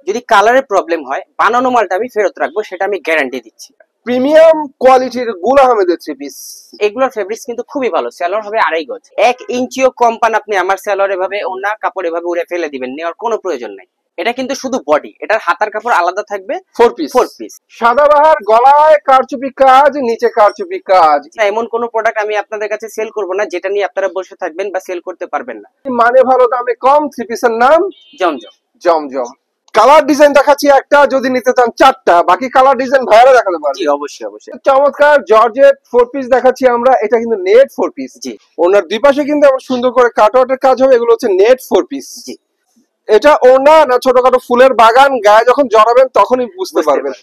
যদি কালারের প্রবলেম হয় বানানো মালটা আমি ফেরত রাখবো, সেটা আমি গ্যারান্টি দিচ্ছি। প্রিমিয়াম কোয়ালিটির গুল আহমেদের থ্রি পিস, এগুলোর ফেব্রিক্স কিন্তু খুবই ভালো। সেলর হবে 2.5 গজ, 1 ইঞ্চিও কম পান আপনি আমার সেলর এভাবে ওনা কাপড় এভাবে উড়ে ফেলে দিবেন, নেওয়ার কোনো প্রয়োজন নাই। এটা কিন্তু শুধু বডি, এটার হাতার কাপড় আলাদা থাকবে। 4 পিস সাদাবাহার, গলায় কারচুপি কাজ, নিচে কারচুপি কাজ। এমন কোন প্রোডাক্ট আমি আপনাদের কাছে সেল করব না যেটা নিয়ে আপনারা বসে থাকবেন বা সেল করতে পারবেন না। মানে ভালো দামে কম, থ্রি পিসের নাম জমজম। জমজম। কালার ডিজাইন দেখাচ্ছি একটা, যদি নিতে চান 4টা, বাকি কালার ডিজাইন ভাইরা দেখাতে পারবে। জি অবশ্যই অবশ্যই। চমৎকার জর্জেট 4 পিস দেখাচ্ছি আমরা, এটা কিন্তু নেট 4 পিস। জি, ওনার দুই পাশে কিন্তু এমন সুন্দর করে কাটওয়ার্টের কাজ হবে, এগুলো হচ্ছে নেট 4 পিস। জি, এটা ওনা না ছোটখাটো ফুলের বাগান, গায়ে যখন জড়াবেন তখনই বুঝতে পারবেন।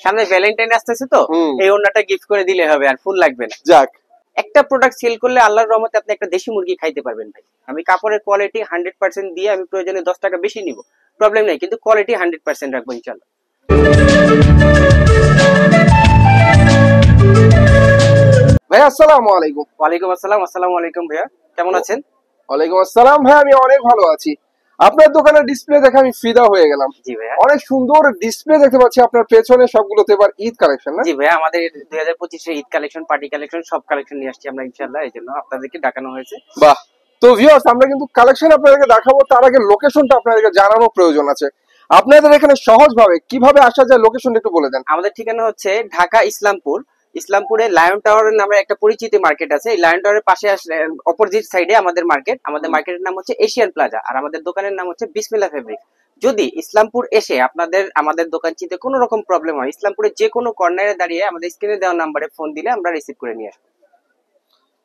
সামনে ভ্যালেন্টাইন আসতেছে তো, এই ওনাটা গিফট করে দিলে হবে, আর ফুল লাগবে না। যাক, একটা প্রোডাক্ট সেল করলে আল্লাহর রহমতে আপনি একটা দেশি মুরগি খাইতে পারবেন ভাই। আমি কাপড়ের কোয়ালিটি 100% দিয়ে আমি প্রয়োজনে 10 টাকা বেশি নিব, প্রবলেম নাই, কিন্তু কোয়ালিটি 100% রাখবো ইনশাআল্লাহ। ভাই আসসালামু আলাইকুম। ওয়ালাইকুম আসসালাম। আসসালামু আলাইকুম ভাইয়া, কেমন আছেন? ওয়ালাইকুম আসসালাম ভাই, আমি অনেক ভালো আছি। আপনার দোকানের ডিসপ্লে দেখে আমি ফিদা হয়ে গেলাম। জি ভাইয়া। অনেক সুন্দর ডিসপ্লে দেখতে পাচ্ছি আপনার পেছনে, সবগুলোতে এবার ঈদ কালেকশন না? জি ভাইয়া, আমাদের 2025 এর ঈদ কালেকশন, পার্টি কালেকশন, সব কালেকশন নিয়ে আসছি আমরা ইনশাআল্লাহ, এই জন্য আপনাদেরকে ডাকানো হয়েছে। বাহ। তো ভিউয়ার্স, আমরা কিন্তু কালেকশন আপনাদেরকে দেখাবো, তার আগে লোকেশনটা আপনাদেরকে জানানোর প্রয়োজন আছে। আপনাদের এখানে সহজভাবে কিভাবে আসা যায়, লোকেশনটা একটু বলে দেন। আমাদের ঠিকানা হচ্ছে ঢাকা ইসলামপুর। ইসলামপুরে লায়ন টাওয়ার নামে একটা পরিচিত মার্কেট আছে। এই লায়ন টাওয়ারের পাশে অপোজিট সাইডে আমাদের মার্কেট। আমাদের মার্কেটের নাম হচ্ছে এশিয়ান প্লাজা, আর আমাদের দোকানের নাম হচ্ছে বিসমিল্লাহ ফেব্রিক। যদি ইসলামপুর এসে আমাদের দোকান চিনতে কোনো রকম প্রবলেম হয়, ইসলামপুরে যে কোনো কর্নারে দাঁড়িয়ে আমাদের স্ক্রিনে দেওয়া নাম্বারে ফোন দিলে আমরা রিসিভ করে নিয়ে আসবো।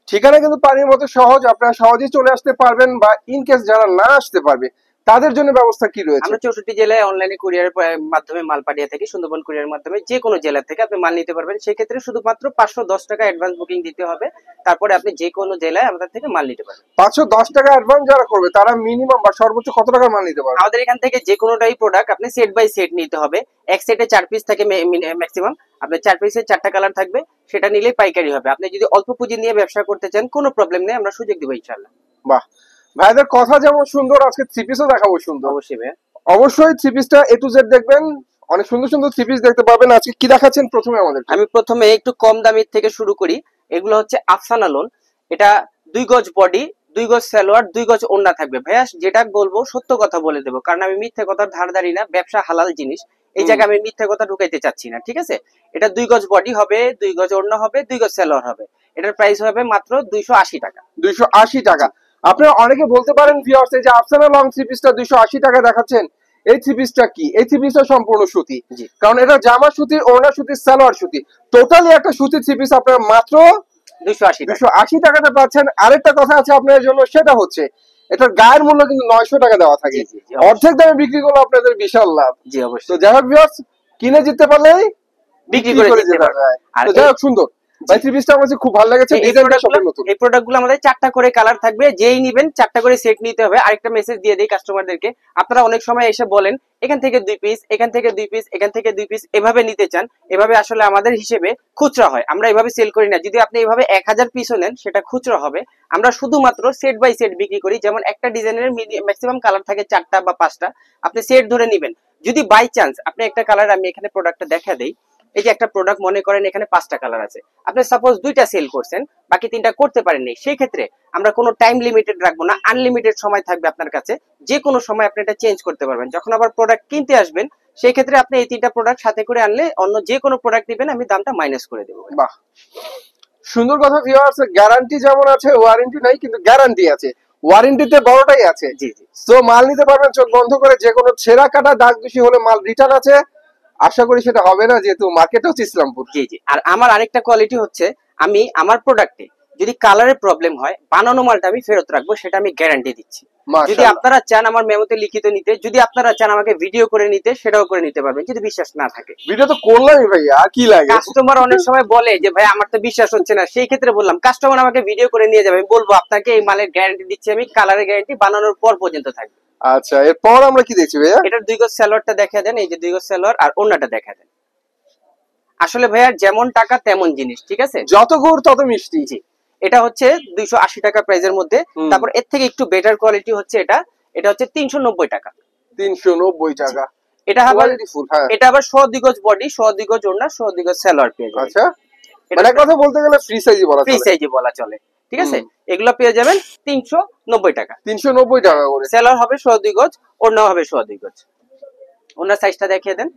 ঠিকানা কিন্তু পানির মতো সহজ, আপনারা সহজেই চলে আসতে পারবেন, বা ইন কেস যারা না আসতে পারবে তাদের জন্য ব্যবস্থা কি রয়েছে? আমরা 64 জেলায় অনলাইনে কুরিয়ারের মাধ্যমে মাল পাঠিয়ে থাকি। সুন্দরবন কুরিয়ারের মাধ্যমে যে কোনো জেলা থেকে আপনি মাল নিতে পারবেন। সেই ক্ষেত্রে শুধুমাত্র 510 টাকা অ্যাডভান্স বুকিং দিতে হবে, তারপরে আপনি যে কোনো জেলায় আমাদের থেকে মাল নিতে পারবেন। 510 টাকা অ্যাডভান্স যারা করবে তারা মিনিমাম বা সর্বোচ্চ কত টাকার মাল নিতে পারবে? আমাদের এখান থেকে যে কোনোটাই প্রোডাক্ট আপনি সেট বাই সেট নিতে হবে। এক সেটে 4 পিস থাকে ম্যাক্সিমাম, আপনার 4 পিসে 4টা কালার থাকবে, সেটা নিলেই পাইকারি হবে। আপনি যদি অল্প পুঁজি নিয়ে ব্যবসা করতে চান কোনো প্রবলেম নেই, আমরা সুযোগ দিব ইনশাআল্লাহ। বাহ, ভাইদের কথা যেমন সুন্দর, আজকে থ্রি পিসও দেখাবো সুন্দর। অবশ্যই ভাই, অবশ্যই থ্রি পিসটা এ টু জেড দেখবেন, অনেক সুন্দর সুন্দর থ্রি পিস দেখতে পাবেন। আজকে কি দেখাচ্ছেন প্রথমে আমাদের? আমি প্রথমে একটু কম দামের থেকে শুরু করি। এগুলো হচ্ছে আফসানা লোন। এটা 2 গজ বডি, 2 গজ সালোয়ার, 2 গজ ওড়না থাকবে। ভাইয়া যেটা বলবো সত্য কথা বলে দেবো, কারণ আমি মিথ্যে কথার ধার ধারি না। ব্যবসা হালাল জিনিস, এই জায়গায় আমি মিথ্যে কথা ঢুকাইতে চাচ্ছি না, ঠিক আছে? এটা 2 গজ বডি হবে, 2 গজ ওড়না হবে, 2 গজ সালোয়ার হবে। এটার প্রাইস হবে মাত্র 280 টাকা। 280 টাকা। আপনারা অনেকে বলতে পারেন ভিউয়ার্স, এই যে আফসানা লং থ্রি পিসটা 280 টাকা দেখাচ্ছেন, এই থ্রি পিসটা কি? এই থ্রি পিসটা সম্পূর্ণ সুতি, কারণ এটা জামা সুতি, ওড়না সুতি, সালোয়ার সুতি, টোটালি একটা সুতি থ্রি পিস আপনারা মাত্র 280 টাকাতে পাচ্ছেন। আরেকটা কথা আছে আপনাদের জন্য, সেটা হচ্ছে এটার গায়ের মূল্য কিন্তু 900 টাকা দেওয়া থাকে। অর্ধেক দামে বিক্রি করলে আপনাদের বিশাল লাভ। জি অবশ্যই। তো যাই হোক ভিউয়ার্স, কিনে জিততে পারলে বিক্রি করে যেতে পারবে। তো যাই হোক, সুন্দর ভাই, থ্রি পিসটা আমার খুব ভালো লেগেছে। ডিজাইনটা সবই নতুন। এই প্রোডাক্টগুলো আমাদের 4টা করে কালার থাকবে, যেই নেবেন 4টা করে সেট নিতে হবে। আরেকটা মেসেজ দিয়ে দেই কাস্টমারদেরকে, আপনারা অনেক সময় এসে বলেন এখান থেকে 2 পিস, এখান থেকে 2 পিস, এখান থেকে 2 পিস এভাবে নিতে চান। এভাবে আসলে আমাদের হিসেবে খুচরা হয়, আমরা এভাবে সেল করি না। যদি আপনি এভাবে 1000 পিসও নেন সেটা খুচরা হবে। আমরা শুধুমাত্র সেট বাই সেট বিক্রি করি। যেমন একটা ডিজাইনের ম্যাক্সিমাম কালার থাকে 4টা বা 5টা, আপনি সেট ধরে নেবেন। যদি বাই চান্স আপনি একটা কালার, আমি এখানে প্রোডাক্টটা দেখা দেই। এই যে একটা প্রোডাক্ট মনে করেন এখানে 5টা কালার আছে, আপনি সাপোজ 2টা সেল করছেন, বাকি 3টা করতে পারেননি, সেই ক্ষেত্রে আমরা কোনো টাইম লিমিটেড রাখবো না, আনলিমিটেড সময় থাকবে আপনার কাছে। যে কোনো সময় আপনি এটা চেঞ্জ করতে পারবেন। যখন আবার প্রোডাক্ট কিনতে আসবেন, সেই ক্ষেত্রে আপনি এই 3টা প্রোডাক্ট সাথে করে আনলে অন্য যে কোনো প্রোডাক্ট নেবেন, আমি দামটা মাইনাস করে দেবো। বাহ, সুন্দর কথা ভিউয়ার্স। গ্যারান্টি যেমন আছে, ওয়ারেন্টি নাই, কিন্তু গ্যারান্টি আছে। ওয়ারেন্টিতে বড়টাই আছে। জি জি। তো মাল নিতে পারবেন চোখ বন্ধ করে। যে কোনো ছেঁড়া কাটা দাগ দোষী হলে মাল রিটার্ন আছে, আশা করি সেটা হবে না, যেহেতু মার্কেট হচ্ছে ইসলামপুর। জি জি। আর আমার আরেকটা কোয়ালিটি হচ্ছে, আমি আমার প্রোডাক্টে যদি কালারের প্রবলেম হয় বানানো মালটা আমি ফেরত রাখবো, সেটা আমি গ্যারান্টি দিচ্ছি। যদি আপনারা চান আমার মেমোতে লিখিত নিতে, যদি আপনারা চান আমাকে ভিডিও করে নিতে, সেটাও করে নিতে পারবেন, যদি বিশ্বাস না থাকে। ভিডিও তো করলামই ভাই, আর কি লাগে? কাস্টমার অনেক সময় বলে যে ভাই আমার তো বিশ্বাস হচ্ছে না, সেই ক্ষেত্রে বললাম কাস্টমার আমাকে ভিডিও করে নিয়ে যাবে, আমি বলবো আপনাকে এই মালের গ্যারান্টি দিচ্ছি আমি, কালারের গ্যারান্টি বানানোর পর পর্যন্ত থাকবে। আচ্ছা, এরপর আমরা কি দেখছি ভাইয়া? এটার 2 গজ সালোয়ারটা দেখা দেন, এই যে 2 গজ সালোয়ার আর ওড়নাটা দেখা দেন। আসলে ভাইয়া যেমন টাকা তেমন জিনিস, ঠিক আছে? যত গুড় তত মিষ্টি। জি। এটা হচ্ছে 280 টাকা প্রাইসের মধ্যে। তারপর এর থেকে একটু বেটার কোয়ালিটি হচ্ছে এটা হচ্ছে 390 টাকা। 390 টাকা। এটা আবার কোয়ালিটি ফুল। হ্যাঁ, এটা আবার 100 গজ বডি, 100 গজ ওড়না, 100 গজ সালোয়ার পেয়ে যাবেন। আচ্ছা, মানে এক কথা বলতে গেলে ফ্রি সাইজই বলা ফ্রি চলে। সাইজই বলা চলে, ঠিক আছে। এগুলো পেয়ে যাবেন 390 টাকা, 390 টাকা করে। সালোয়ার হবে 100 গজ, ওড়না হবে 100 গজ। ওড়নার সাইজটা দেখিয়ে দেন।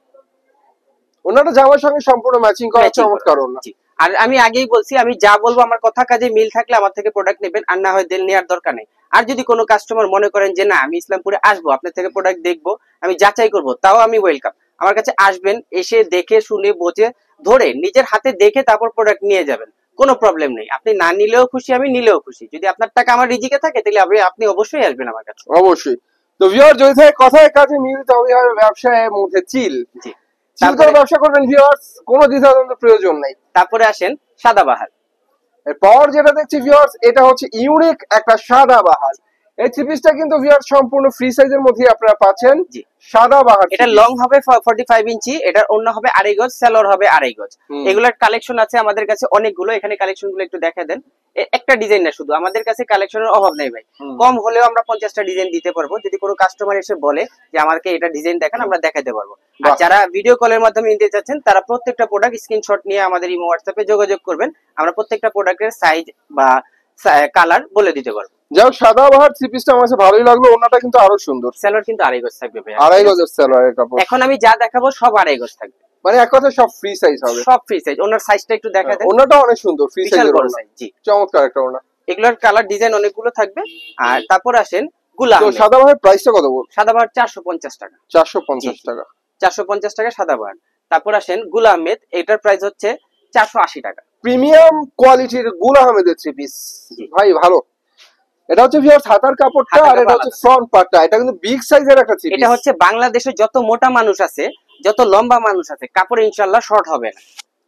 ওনাটা জামার সঙ্গে সম্পূর্ণ ম্যাচিং করা চমৎকার ওড়না। আর আমি আগেই বলছি, আমি যা বলবো আমার কথা কাজে মিল থাকলে আমার থেকে প্রোডাক্ট নেবেন, আর না হয় দেন নেওয়ার দরকার নেই। আর যদি কোনো কাস্টমার মনে করেন যে না আমি ইসলামপুরে আসবো, আপনার থেকে প্রোডাক্ট দেখবো, আমি যাচাই করব, তাও আমি ওয়েলকাম। আমার কাছে আসবেন, এসে দেখে শুনে বোঝে ধরে নিজের হাতে দেখে তারপর প্রোডাক্ট নিয়ে যাবেন, কোনো প্রবলেম নেই। আপনি না নিলেও খুশি, আমি নিলেও খুশি। যদি আপনার টাকা আমার রিজিকে থাকে তাহলে আপনি অবশ্যই আসবেন আমার কাছে। অবশ্যই। তো ভিউয়ার যদি থাকে কথায় কাজে মিল, তবে হবে ব্যবসায়ের মধ্যে চিল। জি, চিল করে ব্যবসা করবেন ভিউয়ার্স, কোনো দ্বিধাদ্বন্দ্বের প্রয়োজন নাই। তারপরে আসেন সাদাবাহার। এরপর যেটা দেখছি ভিউয়ার্স, এটা হচ্ছে ইউনিক একটা সাদাবাহার। এই থ্রি পিসটা কিন্তু ভিউয়ার্স সম্পূর্ণ ফ্রি সাইজের মধ্যে আপনারা পাচ্ছেন। জি, সাদাবাহার। এটা লং হবে 45 ইঞ্চি, এটার ওড়না হবে 2.5 গজ, সালোয়ার হবে 2.5 গজ। এগুলার কালেকশন আছে আমাদের কাছে অনেকগুলো, এখানে কালেকশন গুলো একটু দেখা দেন। একটা ডিজাইন না শুধু, আমাদের কাছে কালেকশনের অভাব নেই ভাই। কম হলেও আমরা 50টা ডিজাইন দিতে পারবো। যদি কোনো কাস্টমার এসে বলে যে আমাকে এটা ডিজাইন দেখান, আমরা দেখাতে পারবো। আর যারা ভিডিও কলের মাধ্যমে নিতে চাচ্ছেন তারা প্রত্যেকটা প্রোডাক্ট স্ক্রিনশট নিয়ে আমাদের ইমো হোয়াটসঅ্যাপে যোগাযোগ করবেন, আমরা প্রত্যেকটা প্রোডাক্টের সাইজ বা কালার বলে দিতে পারবো। যাও, সাদাবাহার থ্রি পিসটা আমার কাছে ভালোই লাগলো। ওনাটা কিন্তু আরো সুন্দর। সালোয়ার কিন্তু 2.5 গজ থাকবে ভাই, 2.5 গজের সালোয়ারের কাপড়। এখন আমি যা দেখাবো সব 2.5 গজ থাকবে, মানে এক কথা সব ফ্রি সাইজ হবে, সব ফ্রি সাইজ। ওনার সাইজটা একটু দেখা দেন। ওনাটা অনেক সুন্দর, ফ্রি সাইজের বড় ওনা। সাইজ। জি, চমৎকার একটা ওনা। এগুলোর কালার ডিজাইন অনেকগুলো থাকবে। আর তারপর আসেন গুলা তো আহমেদ। সাদাবাহার প্রাইসটা কত বল? সাদাবাহার 450 টাকা। 450 টাকা। 450 টাকা সাদাবাহার। তারপর আসেন গুলা আহমেদ, এটার প্রাইস হচ্ছে 480 টাকা। প্রিমিয়াম কোয়ালিটির গুল আহমেদের থ্রি পিস ভাই, ভালো। এটা হচ্ছে ভিউয়ার্স হাতার কাপড়টা, আর এটা হচ্ছে ফ্রন্ট পার্টটা। এটা কিন্তু বিগ সাইজের একটা থ্রি পিস। এটা হচ্ছে বাংলাদেশে যত মোটা মানুষ আছে, যত লম্বা মানুষ আছে, কাপড় ইনশাআল্লাহ শর্ট হবে না,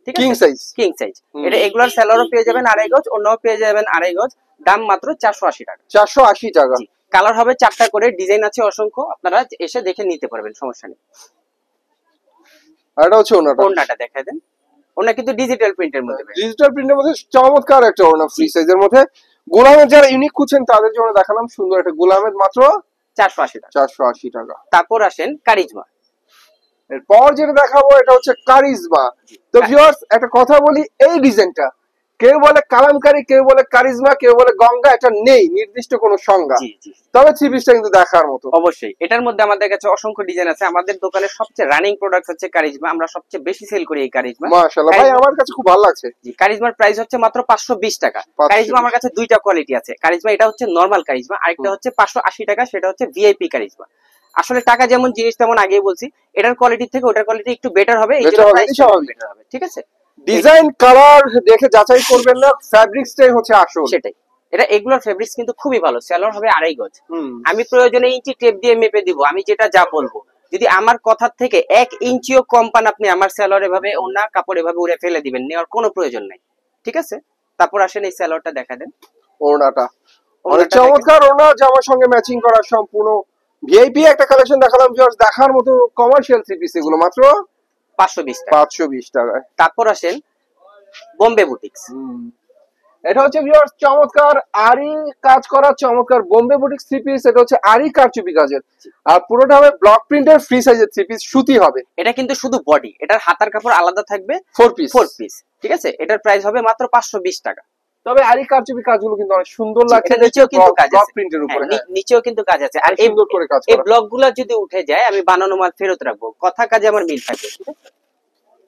ঠিক আছে। King size, king size. এটা এগুলার সালোয়ারও পেয়ে যাবেন 2.5 গজ, অন্যও পেয়ে যাবেন 2.5 গজ, দাম মাত্র 480 টাকা। 480 টাকা। কালার হবে 4টা করে, ডিজাইন আছে অসংখ্য, আপনারা এসে দেখে নিতে পারবেন, সমস্যা নেই। আর এটা হচ্ছে ওনাটা। ওড়নাটা দেখায় দেন। ওড়না কিন্তু ডিজিটাল প্রিন্টের মধ্যে, ডিজিটাল প্রিন্টের মধ্যে চমৎকার একটা ওড়না ফ্রি সাইজের মধ্যে। গুল আহমেদ যারা ইউনিক খুঁজছেন তাদের জন্য দেখালাম সুন্দর একটা গুল আহমেদ, মাত্র 480 টাকা। 480 টাকা। তারপর আসেন কারিজমা। এরপর যেটা দেখাবো এটা হচ্ছে কারিজমা। তো ভিউয়ার্স একটা কথা বলি, এই ডিজাইনটা কেউ বলে কালামকারী, কেউ বলে কারিজমা, কেউ বলে গঙ্গা, এটা নেই নির্দিষ্ট কোনো সংজ্ঞা। তবে থ্রি পিসটা কিন্তু দেখার মতো। অবশ্যই এটার মধ্যে আমাদের কাছে অসংখ্য ডিজাইন আছে। আমাদের দোকানের সবচেয়ে রানিং প্রোডাক্ট হচ্ছে কারিজমা, আমরা সবচেয়ে বেশি সেল করি এই কারিজমা। মাশাআল্লাহ ভাই, আমার কাছে খুব ভালো লাগছে। জি, কারিজমার প্রাইস হচ্ছে মাত্র 520 টাকা। কারিজমা আমার কাছে দুইটা কোয়ালিটি আছে। কারিজমা এটা হচ্ছে নরমাল কারিজমা, আরেকটা হচ্ছে 580 টাকা, সেটা হচ্ছে ভিআইপি কারিজমা। আসলে টাকা যেমন জিনিস তেমন, আগেই বলছি, এটার কোয়ালিটি থেকে ওটার কোয়ালিটি একটু বেটার হবে, এই জন্য প্রাইসটা বেটার হবে, ঠিক আছে। ডিজাইন কালার দেখে যাচাই করবেন না, ফ্যাব্রিক্সটাই হচ্ছে আসল। সেটাই। এটা এগুলোর ফেব্রিক্স কিন্তু খুবই ভালো। সালোয়ার হবে 2.5 গজ। আমি প্রয়োজনে ইঞ্চি টেপ দিয়ে মেপে দিব, আমি যেটা যা বলবো। যদি আমার কথার থেকে 1 ইঞ্চিও কম পান, আপনি আমার সালোয়ার এভাবে ওনা কাপড় এভাবে উড়ে ফেলে দিবেন, নেওয়ার কোনো প্রয়োজন নাই, ঠিক আছে। তারপর আসেন এই সালোয়ারটা দেখা দেন। ওড়নাটা অনেক চমৎকার ওড়না, জামার সঙ্গে ম্যাচিং করা সম্পূর্ণ ভিআইপি একটা কালেকশন দেখালাম ভিউয়ার্স। দেখার মতো কমার্শিয়াল থ্রি পিস এগুলো, মাত্র 520 টাকা। 520 টাকায়। তারপর আসেন বোম্বে বুটিক্স। এটা হচ্ছে ভিউয়ার্স চমৎকার আরি কাজ করা চমৎকার বোম্বে বুটিক্স থ্রি পিস। এটা হচ্ছে আরি কারচুপি কাজের, আর পুরোটা হবে ব্লক প্রিন্টের ফ্রি সাইজের থ্রি পিস, সুতি হবে। এটা কিন্তু শুধু বডি, এটার হাতার কাপড় আলাদা থাকবে। 4 পিস, ঠিক আছে। এটার প্রাইস হবে মাত্র 520 টাকা। তবে আরি কারচুপি কাজগুলো কিন্তু অনেক সুন্দর লাগছে। নিচেও কিন্তু কাজ আছে, ব্লক প্রিন্টের উপরে, নিচেও কিন্তু কাজ আছে। আর সুন্দর করে কাজ করা। এই ব্লকগুলো যদি উঠে যায়, আমি বানানো মাল ফেরত রাখবো, কথা কাজে আমার মিল থাকে, ঠিক আছে।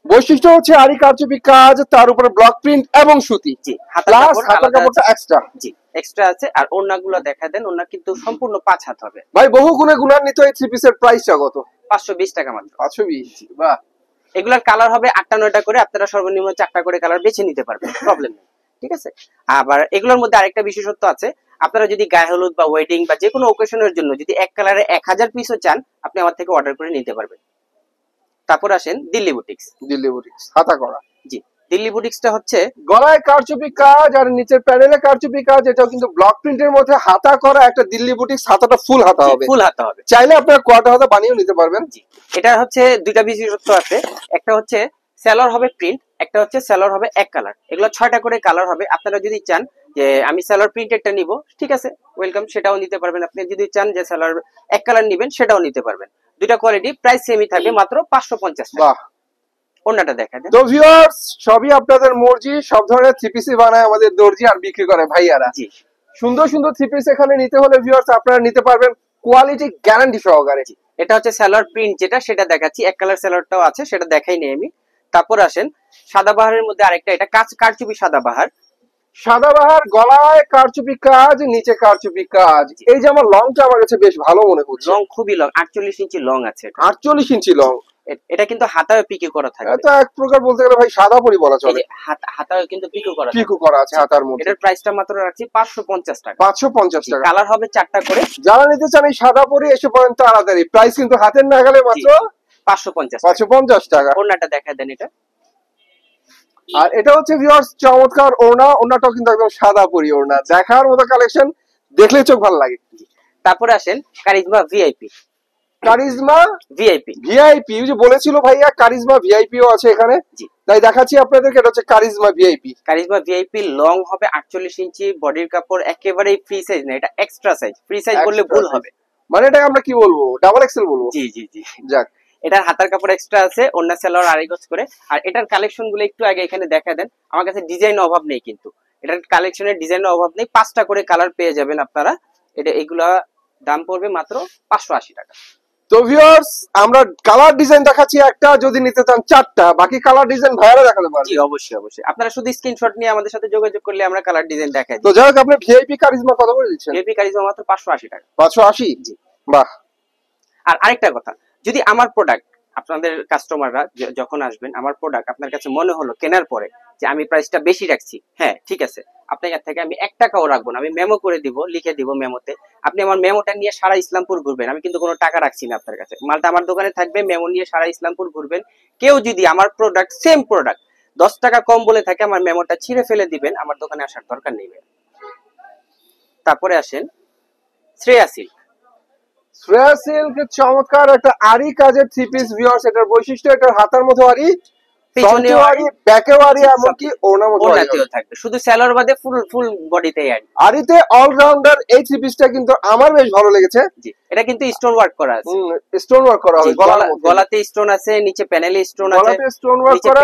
বৈশিষ্ট্য হচ্ছে আরি কারচুপি কাজ, তার উপরে ব্লক প্রিন্ট এবং সুতি। জি, হাতার কাপড়টা এক্সট্রা। জি, এক্সট্রা আছে। আর ওড়নাগুলো দেখা দেন, ওড়না কিন্তু সম্পূর্ণ 5 হাত হবে ভাই। বহু গুণে গুণান্বিত এই থ্রি পিসের প্রাইসটা কত? 520 টাকা মাত্র। 520, বাহ। এগুলার কালার হবে 8টা 9টা করে, আপনারা সর্বনিম্ন 4টা করে কালার বেছে নিতে পারবেন, প্রবলেম নেই, ঠিক আছে। আবার এগুলোর মধ্যে আরেকটা বিশেষত্ব আছে, আপনারা যদি গায়ে হলুদ বা ওয়েডিং বা যে কোনো ওকেশনের জন্য যদি এক কালারে 1000 পিসও চান, আপনি আমার থেকে অর্ডার করে নিতে পারবেন। তারপর আসেন দিল্লি বুটিক্স। দিল্লি বুটিক্স হাতা করা। জি, দিল্লি বুটিক্সটা হচ্ছে গলায় কারচুপি কাজ আর নিচের প্যানেলে কারচুপি কাজ। এটাও কিন্তু ব্লক প্রিন্টের মধ্যে হাতা করা একটা দিল্লি বুটিক্স। হাতাটা ফুল হাতা হবে, ফুল হাতা হবে। চাইলে আপনারা কোয়ার্টার হাতা বানিয়েও নিতে পারবেন। জি, এটা হচ্ছে দুইটা বিশেষত্ব আছে। একটা হচ্ছে সালোয়ার হবে প্রিন্ট, একটা হচ্ছে সালোয়ার হবে এক কালার। এগুলো 6টা করে কালার হবে। আপনারা যদি চান যে আমি সালোয়ার প্রিন্টেডটা নিব, ঠিক আছে, ওয়েলকাম, সেটাও নিতে পারবেন। আপনি যদি চান যে সালোয়ার এক কালার নেবেন, সেটাও নিতে পারবেন। দুইটা কোয়ালিটি প্রাইস সেমই থাকবে, মাত্র 550 টাকা। বাহ, ওন্নাটা দেখা দেন। তো ভিউয়ার্স সবই আপনাদের মর্জি, সব ধরনের থ্রি পিসই বানায় আমাদের দর্জি আর বিক্রি করে ভাইয়ারা। জি, সুন্দর সুন্দর থ্রি পিস এখানে নিতে হলে ভিউয়ার্স আপনারা নিতে পারবেন কোয়ালিটি গ্যারান্টি সহকারে। এটা হচ্ছে সালোয়ার প্রিন্ট যেটা, সেটা দেখাচ্ছি। এক কালার সালোয়ারটাও আছে, সেটা দেখাই নেই আমি। তারপর আসেন সাদাবাহারের মধ্যে আরেকটা, এটা কারচুপি সাদাবাহার। সাদাবাহার, গলায় কারচুপি কাজ, নিচে কারচুপি কাজ। এই যে আমার লংটা আমার কাছে বেশ ভালো মনে হচ্ছে, লং খুবই লং, 48 ইঞ্চি লং আছে। 48 ইঞ্চি লং। এটা কিন্তু হাতায় পিকো করা থাকবে। এটা এক প্রকার বলতে গেলে ভাই সাদা পরি বলা চলে। হাতায় কিন্তু পিকো করা, পিকো করা আছে হাতার মধ্যে। এটার প্রাইসটা মাত্র রাখছি 550 টাকা। 550 টাকা। কালার হবে 4টা করে। যারা নিতে চান এই সাদা পরি এসে পড়েন তাড়াতাড়ি, প্রাইস কিন্তু হাতের নাগালে মাত্র 550 টাকা। ওড়নাটা দেখা দেন এটা। আর এটা হচ্ছে ভিউয়ার্স চমৎকার ওড়না, ওড়নাটাও কিন্তু একদম সাদা পরি ওড়না, দেখার মতো কালেকশন, দেখলে চোখ ভালো লাগে। তারপরে আসেন charisma VIP. Charisma VIP, VIP যে বলেছিল ভাইয়া, কারিজমা ভিআইপিও আছে এখানে, তাই দেখাচ্ছি আপনাদেরকে। এটা হচ্ছে charisma VIP. Charisma VIP long হবে 48 ইঞ্চি, বডির কাপড় একেবারেই ফ্রি সাইজ না, এটা এক্সট্রা সাইজ। ফ্রি সাইজ বললে ভুল হবে, মানে এটা আমরা কি বলবো, ডাবল এক্সেল বলবো। জি জি জি। যাক, এটার হাতার কাপড় এক্সট্রা আছে, ওন্না সালোয়ার আড়াই গজ করে। আর এটার কালেকশন গুলো একটু আগে এখানে দেখা দেন। আমার কাছে ডিজাইন অভাব নেই, কিন্তু এটার কালেকশনের ডিজাইনের অভাব নেই। 5টা করে কালার পেয়ে যাবেন আপনারা। এটা এগুলা দাম পড়বে মাত্র 580 টাকা। তো ভিউয়ার্স আমরা কালার ডিজাইন দেখাচ্ছি একটা, যদি নিতে চান 4টা, বাকি কালার ডিজাইন ভাইয়ারা দেখাতে পারবে। জি অবশ্যই অবশ্যই, আপনারা শুধু স্ক্রিনশট নিয়ে আমাদের সাথে যোগাযোগ করলে আমরা কালার ডিজাইন দেখাই তো দিই। যাই হোক, আপনি ভিআইপি কারিজমা কত করে দিচ্ছেন? ভিআইপি কারিজমা মাত্র 580 টাকা। 580? জি। বাহ। আর আরেকটা কথা, যদি আমার প্রোডাক্ট, আপনাদের কাস্টমাররা যখন আসবেন, আমার প্রোডাক্ট আপনার কাছে মনে হলো কেনার পরে যে আমি প্রাইসটা বেশি রাখছি, হ্যাঁ ঠিক আছে, আপনার কাছ থেকে আমি 1 টাকাও রাখবো না, আমি মেমো করে দিব, লিখে দিব মেমোতে। আপনি আমার মেমোটা নিয়ে সারা ইসলামপুর ঘুরবেন, আমি কিন্তু কোনো টাকা রাখছি না আপনার কাছে। মালটা আমার দোকানে থাকবে, মেমো নিয়ে সারা ইসলামপুর ঘুরবেন। কেউ যদি আমার প্রোডাক্ট, সেম প্রোডাক্ট 10 টাকা কম বলে থাকে, আমার মেমোটা ছিঁড়ে ফেলে দিবেন, আমার দোকানে আসার দরকার নেই। তারপরে আসেন শ্রেয়া সিল্ক। শ্রেয়া সিল্ক চমৎকার একটা আরি কাজের থ্রি পিস ভিউয়ার্স। এটার বৈশিষ্ট্য, এটার হাতার মধ্যে আরি, পিছনেও আরি, ব্যাকেও আরি, এমনকি ওড়নার মধ্যে ওড়নাতেও থাকবে, শুধু সালোয়ার বাদে ফুল বডিতেই আরি। আরিতে অলরাউন্ডার এই থ্রি পিসটা কিন্তু আমার বেশ ভালো লেগেছে। জি, এটা কিন্তু স্টোন ওয়ার্ক করা আছে। স্টোন ওয়ার্ক করা হবে, গলাতে স্টোন আছে, নিচে প্যানেলে স্টোন আছে, গলাতে স্টোন ওয়ার্ক করা,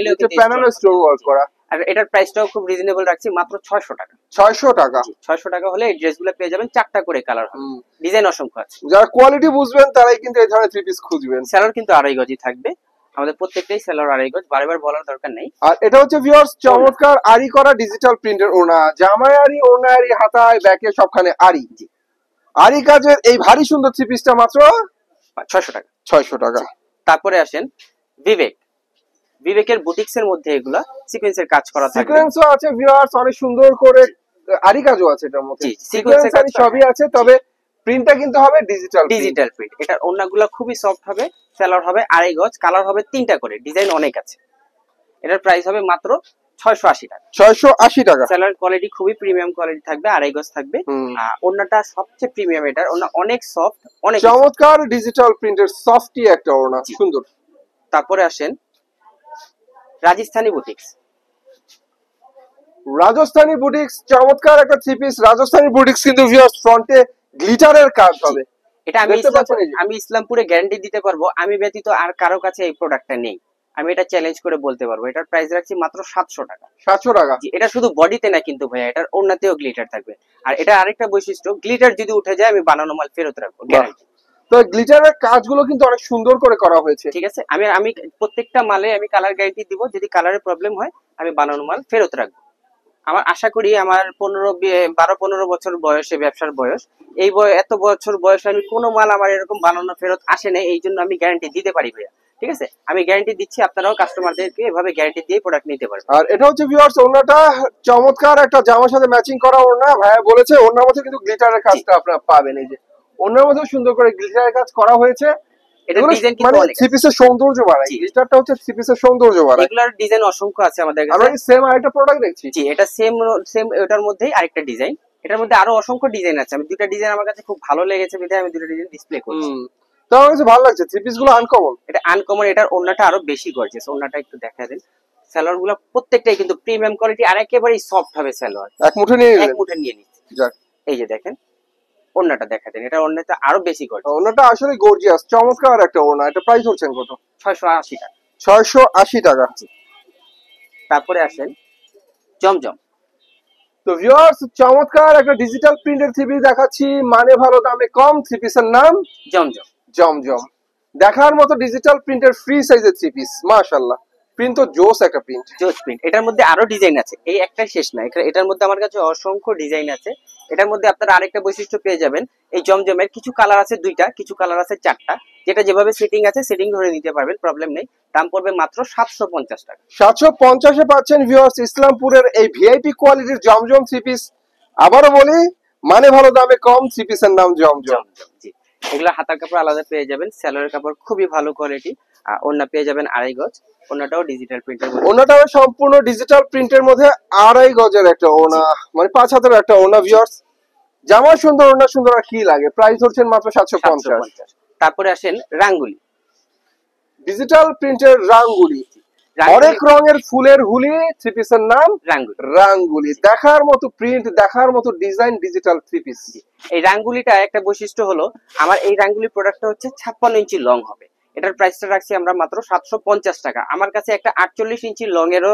নিচে প্যানেলে স্টোন ওয়ার্ক করা। আর এটার প্রাইসটাও খুব রিজনেবল রাখছি, মাত্র 600 টাকা। 600 টাকা? 600 টাকা হলে এই ড্রেসগুলো পেয়ে যাবেন। 4টা করে কালার হবে, ডিজাইন অসংখ্য আছে। যারা কোয়ালিটি বুঝবেন তারাই কিন্তু এই ধরনের থ্রি পিস খুঁজবেন। সালোয়ার কিন্তু আড়াই গজই থাকবে, আমাদের প্রত্যেকটাই সালোয়ার আড়াই গজ, বারবার বলার দরকার নেই। আর এটা হচ্ছে ভিউয়ার্স চমৎকার আরি করা ডিজিটাল প্রিন্টের ওড়না, জামায় আরি, ওড়না আরি, হাতায়, ব্যাকে সবখানে আরি। আরি কাজের এই ভারী সুন্দর থ্রি পিসটা মাত্র 600 টাকা। 600 টাকা। তারপরে আসেন বিবেক। বিবেকের বুটিক্স এর মধ্যে এগুলা সিকোয়েন্সের কাজ করা থাকবে। সিকোয়েন্সও আছে ভিউয়ার্স, অনেক সুন্দর করে আরি কাজও আছে এটার মধ্যে। সিকোয়েন্স আরি সবই আছে, তবে প্রিন্টটা কিন্তু হবে ডিজিটাল প্রিন্ট। এটার ওড়নাগুলো খুবই সফট হবে, সালোয়ার হবে আড়াই গজ, কালার হবে 3টা করে, ডিজাইন অনেক আছে। এটার প্রাইস হবে মাত্র 680 টাকা। 680 টাকা। সালোয়ার কোয়ালিটি খুবই প্রিমিয়াম কোয়ালিটি থাকবে, আড়াই গজ থাকবে। ওড়নাটা সবচেয়ে প্রিমিয়াম, এটার ওড়না অনেক সফট, অনেক চমৎকার ডিজিটাল প্রিন্টের সফটি একটা ওড়না, সুন্দর। তারপরে আসেন রাজস্থানী বুটিক্স। রাজস্থানী বুটিক্স চমৎকার একটা থ্রি পিস। রাজস্থানী বুটিক্স কিন্তু ভিউয়ার্স ফ্রন্টে গ্লিটারের কাজ হবে। এটা আমি ইসলামপুরে গ্যারান্টি দিতে পারবো, আমি ব্যতীত আর কারো কাছে এই প্রোডাক্টটা নেই, আমি এটা চ্যালেঞ্জ করে বলতে পারবো। এটার প্রাইস রাখছি মাত্র 700 টাকা। 700 টাকা? এটা শুধু বডিতে না কিন্তু ভাইয়া, এটার ওড়নাতেও গ্লিটার থাকবে। আর এটা আরেকটা বৈশিষ্ট্য, গ্লিটার যদি উঠে যায় আমি বানানো মাল ফেরত রাখবো, গ্যারান্টি। তো গ্লিটারের কাজগুলো কিন্তু অনেক সুন্দর করে করা হয়েছে। ঠিক আছে, আমি প্রত্যেকটা মালে আমি কালার গ্যারান্টি দিব, যদি কালারের প্রবলেম হয় আমি বানানো মাল ফেরত রাখবো। আমার আশা করি আমার 12-15 বছর বয়সে, ব্যবসার বয়স, এই এত বছর বয়সে আমি কোনো মাল আমার এরকম বানানো ফেরত আসে নাই, এই জন্য আমি গ্যারান্টি দিতে পারি ভাইয়া। ঠিক আছে, আমি গ্যারান্টি দিচ্ছি, আপনারাও কাস্টমারদেরকে এভাবে গ্যারান্টি দিয়ে প্রোডাক্ট নিতে পারবেন। আর এটা হচ্ছে ভিউয়ার্স ওড়নাটা চমৎকার একটা জামার সাথে ম্যাচিং করা ওড়না। ভাইয়া বলেছে ওড়নার মধ্যে কিন্তু গ্লিটারের কাজটা আপনারা পাবেন। এই যে ওড়নার মধ্যে সুন্দর করে গ্লিটারের কাজ করা হয়েছে, এটা ডিজাইন কিন্তু অনেক, থ্রি পিসের সৌন্দর্য বাড়ায়। গ্লিটারটা হচ্ছে থ্রি পিসের সৌন্দর্য বাড়ায়। এগুলার ডিজাইন অসংখ্য আছে আমাদের কাছে। আমরা সেম আরেকটা প্রোডাক্ট দেখছি। জি, এটা সেম এটার মধ্যেই আরেকটা ডিজাইন, এটার মধ্যে আরো অসংখ্য ডিজাইন আছে। আমি দুইটা ডিজাইন আমার কাছে খুব ভালো লেগেছে বিধায় আমি দুটো ডিজাইন ডিসপ্লে করছি। তো আমার কাছে ভালো লাগছে, থ্রি পিস গুলো আনকমন। এটা আনকমন, এটার ওড়নাটা আরো বেশি গর্জিয়াস। ওড়নাটা একটু দেখা দেন। সালোয়ার গুলো প্রত্যেকটাই কিন্তু প্রিমিয়াম কোয়ালিটি, আর একেবারেই সফট হবে সালোয়ার। এক মুঠে নিয়ে নিচ্ছি। এই যে দেখেন, ওড়নাটা দেখা দেন, এটা ওড়নাতে আরো বেশি করে। ওড়নাটা আসলে গর্জিয়াস, চমৎকার একটা ওড়না। এটা প্রাইস হচ্ছেন কত? 680 টাকা। 680 টাকা। তারপরে আসেন জমজম। তো ভিউয়ার্স, চমৎকার একটা ডিজিটাল প্রিন্টের থ্রি পিস দেখাচ্ছি, মানে ভালো দামে কম। থ্রি পিসের নাম জমজম। জমজম। দেখার মতো ডিজিটাল প্রিন্টের ফ্রি সাইজের থ্রি পিস, মাশাআল্লাহ। প্রিন্ট তো জোস একটা প্রিন্ট। জোস প্রিন্ট। এটার মধ্যে আরো ডিজাইন আছে, এই একটাই শেষ না, এটার মধ্যে আমার কাছে অসংখ্য ডিজাইন আছে। এটার মধ্যে আপনারা আরেকটা বৈশিষ্ট্য পেয়ে যাবেন, এই জমজমের কিছু কালার আছে দুইটা, কিছু কালার আছে চারটা, যেটা যেভাবে সেটিং আছে সেটিং ধরে নিতে পারবেন, প্রবলেম নেই। দাম পড়বে মাত্র 750 টাকা। 750 পাচ্ছেন ভিউয়ার্স ইসলামপুরের এই ভিআইপি কোয়ালিটির জমজম থ্রি পিস। আবারও বলি, মানে ভালো দামে কম, থ্রি পিসের নাম জমজম। জি, এগুলো হাতার কাপড় আলাদা পেয়ে যাবেন, সেলোয়ারের কাপড় খুবই ভালো কোয়ালিটি, আর ওড়না পেয়ে যাবেন 2.5 গজ। ওড়নাটাও ডিজিটাল প্রিন্টের মধ্যে, ওড়নাটাও সম্পূর্ণ ডিজিটাল প্রিন্টের মধ্যে 2.5 গজের একটা ওড়না, মানে 5 হাতের একটা ওড়না ভিউয়ার্স। জামা সুন্দর, ওড়না সুন্দর, আর কি লাগে। প্রাইস হচ্ছেন মাত্র 750। তারপরে আসেন রাঙ্গুলি, ডিজিটাল প্রিন্টের রাঙ্গুলি, অনেক রঙের ফুলের হুলি, থ্রি পিসের নাম রাঙ্গুলি। রাঙ্গুলি। দেখার মতো প্রিন্ট, দেখার মতো ডিজাইন, ডিজিটাল থ্রি পিস। এই রাঙ্গুলিটা একটা বৈশিষ্ট্য হলো, আমার এই রাঙ্গুলি প্রোডাক্টটা হচ্ছে 56 ইঞ্চি লং হবে। এটার প্রাইসটা রাখছি আমরা মাত্র 750 টাকা। আমার কাছে একটা 48 ইঞ্চি লং এরও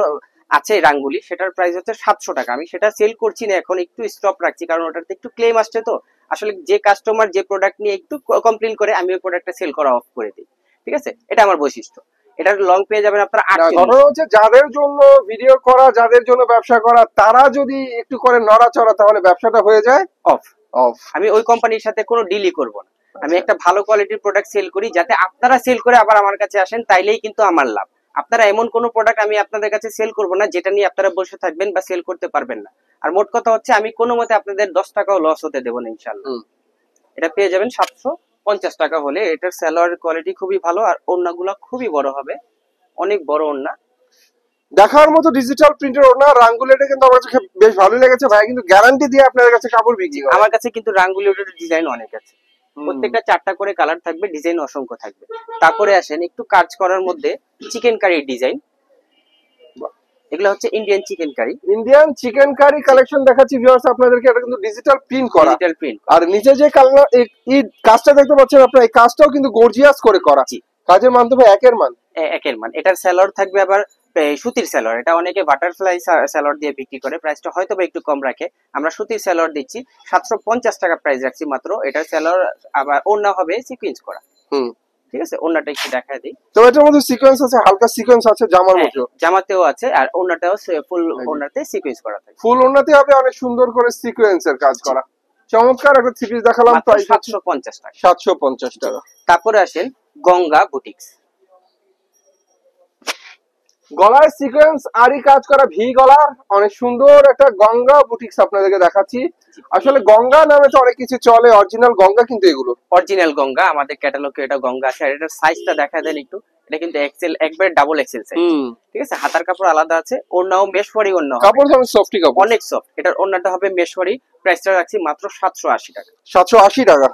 আছে রাঙ্গুলি, সেটার প্রাইস হচ্ছে 700 টাকা। আমি সেটা সেল করছি না এখন, একটু স্টপ রাখছি, কারণ ওটাতে একটু ক্লেম আসছে। তো আসলে যে কাস্টমার যে প্রোডাক্ট নিয়ে একটু কমপ্লেইন করে, আমি ওই প্রোডাক্টটা সেল করা অফ করে দিই। ঠিক আছে, এটা আমার বৈশিষ্ট্য। এটার লং পেয়ে যাবেন আপনারা 48। ঘটনা হচ্ছে, যাদের জন্য ভিডিও করা, যাদের জন্য ব্যবসা করা, তারা যদি একটু করে নড়াচড়া, তাহলে ব্যবসাটা হয়ে যায় অফ। আমি ওই কোম্পানির সাথে কোনো ডিলই করব না। আমি একটা ভালো কোয়ালিটির প্রোডাক্ট সেল করি, যাতে আপনারা সেল করে আবার আমার কাছে আসেন, তাইলেই কিন্তু আমার লাভ। আপনারা এমন কোন প্রোডাক্ট আমি আপনাদের কাছে সেল করব না যেটা নিয়ে আপনারা বসে থাকবেন বা সেল করতে পারবেন না। আর মোট কথা হচ্ছে, আমি কোনো মতে আপনাদের 10 টাকাও লস হতে দেব না ইনশাআল্লাহ। এটা পেয়ে যাবেন 750 টাকা হলে। এটার সেলোয়ার কোয়ালিটি খুবই ভালো, আর ওড়নাগুলো খুবই বড় হবে, অনেক বড় ওড়না। দেখার মতো ডিজিটাল প্রিন্টের ওড়না। রাঙ্গুলিটা কিন্তু আমার কাছে বেশ ভালো লেগেছে ভাই, কিন্তু গ্যারান্টি দিয়ে আপনার কাছে কাপড় বিক্রি করে। আমার কাছে কিন্তু রাঙ্গুলির ডিজাইন অনেক আছে, প্রত্যেকটা 4টা করে কালার থাকবে, ডিজাইন অসংখ্য থাকবে। তারপরে আসেন একটু কাজ করার মধ্যে চিকেন কারির ডিজাইন। এগুলো হচ্ছে Indian chicken curry. Indian chicken curry collection দেখাচ্ছি ভিউয়ার্স আপনাদেরকে। এটা কিন্তু ডিজিটাল প্রিন্ট করা, ডিজিটাল প্রিন্ট। আর নিচে যে কালার এই কাজটা দেখতে পাচ্ছেন আপনারা, এই কাজটাও কিন্তু গর্জিয়াস করে করা। কাজের মান তো একের মান, একের মান। এটার সেলর থাকবে আবার সুতির সেলর। এটা অনেকে বাটারফ্লাই সেলর দিয়ে বিক্রি করে, প্রাইসটা হয়তো বা একটু কম রাখে। আমরা সুতির সেলর দিচ্ছি 750 টাকা প্রাইস রাখছি মাত্র। এটার সেলর আবার ওড়না হবে সিকোয়েন্স করা। ঠিক আছে, ওড়নাটা একটু দেখায় দিই। তো এটার মধ্যে সিকোয়েন্স আছে, হালকা সিকোয়েন্স আছে জামার মতো। জামাতেও আছে, আর ওড়নাটাও ফুল ওড়নাতে সিকোয়েন্স করা থাকে। ফুল ওড়নাতে হবে অনেক সুন্দর করে সিকোয়েন্সের কাজ করা। চমৎকার একটা থ্রি পিস দেখালাম, প্রাইস 750 টাকা। 750 টাকা। তারপরে আসেন গঙ্গা বুটিক্স। গলায় সিকোয়েন্স আরি কাজ করা, ভি গলার, অনেক সুন্দর একটা গঙ্গা বুটিক্স আপনাদেরকে দেখাচ্ছি। আসলে গঙ্গা নামে তো অনেক কিছু চলে, অরিজিনাল গঙ্গা কিন্তু এগুলো অরিজিনাল গঙ্গা। আমাদের ক্যাটালগে এটা গঙ্গা আছে। আর এটার সাইজটা দেখা দেন একটু, এটা কিন্তু এক্সেল, একবারে ডাবল এক্সেল সাইজ। ঠিক আছে, হাতার কাপড় আলাদা আছে, ওড়নাও মেশওয়ারি ওড়না, কাপড় হবে সফটি কাপড়, অনেক সফট। এটার ওড়নাটা হবে মেশওয়ারি, প্রাইসটা রাখছি মাত্র 780 টাকা। 780 টাকা।